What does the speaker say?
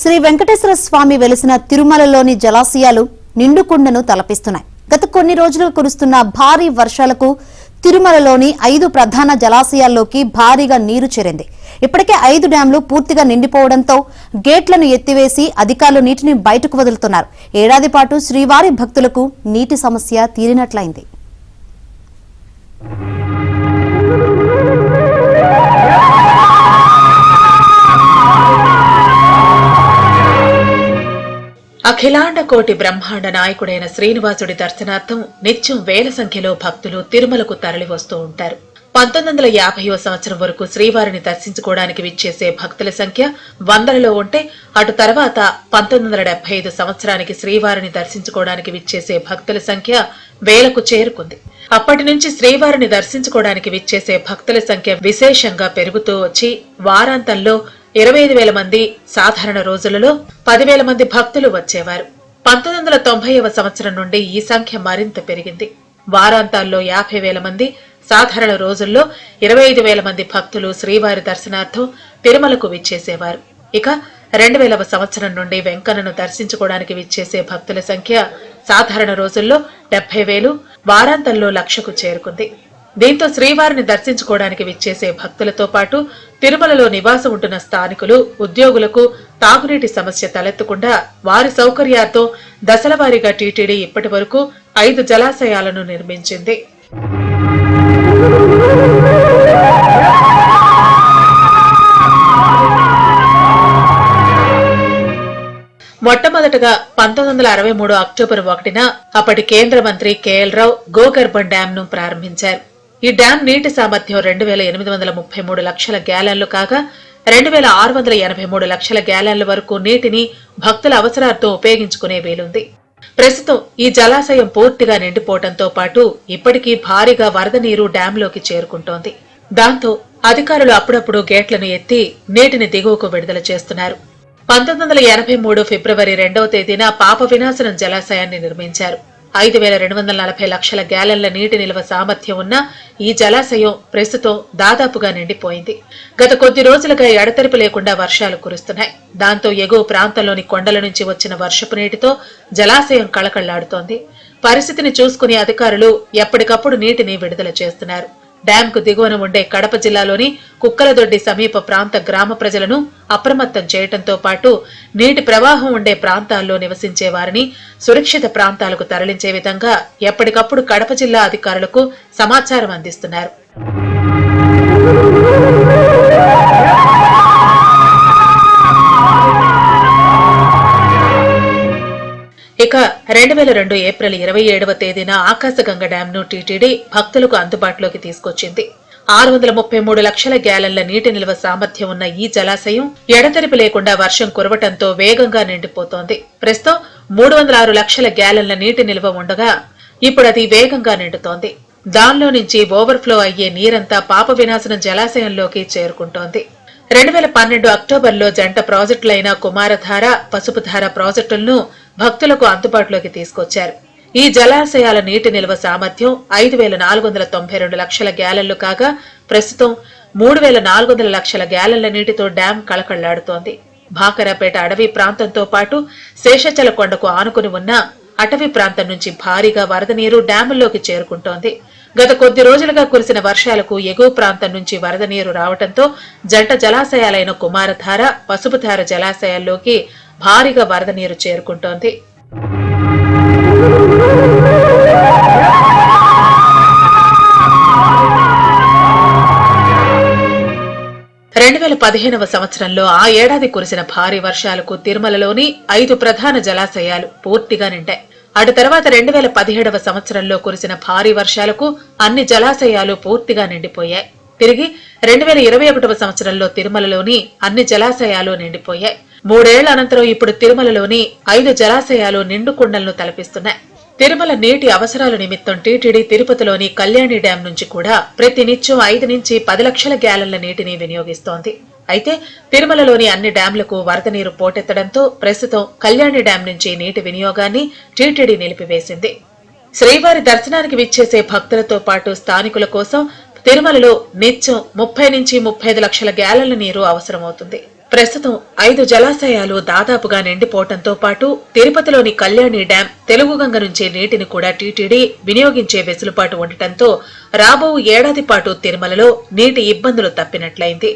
శ్రీ వెంకటేశ్వర స్వామి వెలిసిన తిరుమలలోని జలాశయాలు నిండుకుండను తలపిస్తున్నాయి. గత కొన్ని రోజులుగా కురుస్తున్న భారీ వర్షాలకు తిరుమలలోని 5 ప్రధాన జలాశయాల్లోకి భారీగా నీరు చేరింది. ఇప్పటికే 5 డ్యాంలు పూర్తిగా నిండిపోవడంతో గేట్లను ఎత్తివేసి అధికారులు నీటిని బయటకు వదులుతున్నారు. ఏడాది పాటు శ్రీవారి భక్తులకు నీటి సమస్య తీరినట్లయింది. అఖిలాండ కోటి బ్రహ్మాండ నాయకుడైన శ్రీనివాసుడి దర్శనార్థం నిత్యం వేల సంఖ్యలో భక్తులు తిరుమలకు తరలివస్తూ ఉంటారు. 1950వ సంవత్సరం వరకు శ్రీవారిని దర్శించుకోవడానికి విచ్చేసే భక్తుల సంఖ్య వందలలో ఉంటే, అటు తర్వాత 1975 సంవత్సరానికి శ్రీవారిని దర్శించుకోవడానికి విచ్చేసే భక్తుల సంఖ్య వేలకు చేరుకుంది. అప్పటి నుంచి శ్రీవారిని దర్శించుకోవడానికి విచ్చేసే భక్తుల సంఖ్య విశేషంగా పెరుగుతూ వచ్చి వారాంతంలో 25,000 మంది, సాధారణ రోజులలో 10,000 మంది భక్తులు వచ్చేవారు. 1990వ సంవత్సరం నుండి ఈ సంఖ్య మరింత పెరిగింది. వారాంతాల్లో 50,000 మంది, సాధారణ రోజుల్లో 25,000 మంది భక్తులు శ్రీవారి దర్శనార్థం తిరుమలకు విచ్చేసేవారు. ఇక 2000వ సంవత్సరం నుండి వెంకన్నను దర్శించుకోవడానికి విచ్చేసే భక్తుల సంఖ్య సాధారణ రోజుల్లో 70,000, వారాంతంలో 1,00,000కు చేరుకుంది. దీంతో శ్రీవారిని దర్శించుకోవడానికి విచ్చేసే భక్తులతో పాటు తిరుమలలో నివాసం ఉంటున్న స్థానికులు, ఉద్యోగులకు తాగునీటి సమస్య తలెత్తకుండా వారి సౌకర్యార్థం దశలవారీగా టీటీడీ ఇప్పటి వరకు 5 జలాశయాలను నిర్మించింది. మొట్టమొదటగా 1963 అక్టోబర్ 1న అప్పటి కేంద్ర మంత్రి కేఎల్ రావు గోగర్భం డ్యాం ను ప్రారంభించారు. ఈ డ్యాం నీటి సామర్థ్యం 2,833 లక్షల గ్యాలన్లు కాగా 2,683 లక్షల గ్యాలన్ల వరకు నీటిని భక్తుల అవసరార్థం ఉపయోగించుకునే వీలుంది. ప్రస్తుతం ఈ జలాశయం పూర్తిగా నిండిపోవడంతో పాటు ఇప్పటికీ భారీగా వరద నీరు డ్యాంలోకి చేరుకుంటోంది. దాంతో అధికారులు అప్పుడప్పుడు గేట్లను ఎత్తి నీటిని దిగువకు విడుదల చేస్తున్నారు. 1983 ఫిబ్రవరి 2వ తేదీన పాప వినాశనం జలాశయాన్ని నిర్మించారు. 5,240 లక్షల గ్యాలన్ల నీటి నిల్వ సామర్థ్యం ఉన్న ఈ జలాశయం ప్రస్తుతం దాదాపుగా నిండిపోయింది. గత కొద్ది రోజులుగా ఎడతెరిపి లేకుండా వర్షాలు కురుస్తున్నాయి. దాంతో ఎగువ ప్రాంతంలోని కొండల నుంచి వచ్చిన వర్షపు నీటితో జలాశయం కళకళ్లాడుతోంది. పరిస్థితిని చూసుకుని అధికారులు ఎప్పటికప్పుడు నీటిని విడుదల చేస్తున్నారు. డ్యాంకు దిగువన ఉండే కడప జిల్లాలోని కుక్కలదొడ్డి సమీప ప్రాంత గ్రామ ప్రజలను అప్రమత్తం చేయడంతో పాటు నీటి ప్రవాహం ఉండే ప్రాంతాల్లో నివసించే వారిని సురక్షిత ప్రాంతాలకు తరలించే విధంగా ఎప్పటికప్పుడు కడప జిల్లా అధికారులకు సమాచారం అందిస్తున్నారు. ఇక 2002 ఏప్రిల్ 27వ తేదీన ఆకాశగంగ డ్యాంను టీటీడీ భక్తులకు అందుబాటులోకి తీసుకొచ్చింది. 633 లక్షల గ్యాలన్ల నీటి నిల్వ సామర్థ్యం ఉన్న ఈ జలాశయం ఎడతెరిపి లేకుండా వర్షం కురవటంతో వేగంగా నిండిపోతోంది. ప్రస్తుతం 306 లక్షల గ్యాలన్ల నీటి నిల్వ ఉండగా ఇప్పుడు అది వేగంగా నిండుతోంది. దానిలో నుంచి ఓవర్ఫ్లో అయ్యే నీరంతా పాప వినాశనం జలాశయంలోకి చేరుకుంటోంది. 2012 అక్టోబర్లో జంట ప్రాజెక్టులైన కుమారధార, పసుపుధార ప్రాజెక్టులను భక్తులకు అందుబాటులోకి తీసుకొచ్చారు. ఈ జలాశయాల నీటి నిల్వ సామర్థ్యం 5,492 లక్షల గ్యాలన్లు కాగా ప్రస్తుతం 3,400 లక్షల గ్యాలన్ల నీటితో డ్యాం కళకళ్లాడుతోంది. భాకరాపేట అడవి ప్రాంతంతో పాటు శేషచల కొండకు ఆనుకుని ఉన్న అటవీ ప్రాంతం నుంచి భారీగా వరద నీరు డ్యాముల్లోకి చేరుకుంటోంది. గత కొద్ది రోజులుగా కురిసిన వర్షాలకు ఎగువ ప్రాంతం నుంచి వరద నీరు రావడంతో జంట జలాశయాలైన కుమారధార, పసుపుధార జలాశయాల్లోకి భారీగా వరద నీరు చేరుకుంటోంది. సంవత్సరంలో ఆ ఏడాది కురిసిన భారీ వర్షాలకు తిరుమలలోని 5 ప్రధాన జలాశయాలు పూర్తిగా నిండాయి. అటు తర్వాత 2017వ సంవత్సరంలో కురిసిన భారీ వర్షాలకు అన్ని జలాశయాలు పూర్తిగా నిండిపోయాయి. తిరిగి 2021వ సంవత్సరంలో తిరుమలలోని అన్ని జలాశయాలు నిండిపోయాయి. 3 ఏళ్ల అనంతరం ఇప్పుడు తిరుమలలోని 5 జలాశయాలు నిండు కుండలను తలపిస్తున్నాయి. తిరుమల నీటి అవసరాల నిమిత్తం టీటీడీ తిరుపతిలోని కళ్యాణి డ్యాం నుంచి కూడా ప్రతినిత్యం 5 నుంచి 10 లక్షల గ్యాలన్ల నీటిని వినియోగిస్తోంది. అయితే తిరుమలలోని అన్ని డ్యాంలకు వరద నీరు పోటెత్తడంతో ప్రస్తుతం కళ్యాణి డ్యాం నుంచి నీటి వినియోగాన్ని టీటీడీ నిలిపివేసింది. శ్రీవారి దర్శనానికి విచ్చేసే భక్తులతో పాటు స్థానికుల కోసం తిరుమలలో నిత్యం 30 నుంచి 35 లక్షల గ్యాలన్ల నీరు అవసరమవుతుంది. ప్రస్తుతం 5 జలాశయాలు దాదాపుగా నిండిపోవడంతో పాటు తిరుపతిలోని కళ్యాణి డ్యాం తెలుగుగంగ నుంచి నీటిని కూడా టీటీడీ వినియోగించే వెసులుబాటు ఉండటంతో రాబో ఏడాది పాటు తిరుమలలో నీటి ఇబ్బందులు తప్పినట్లయింది.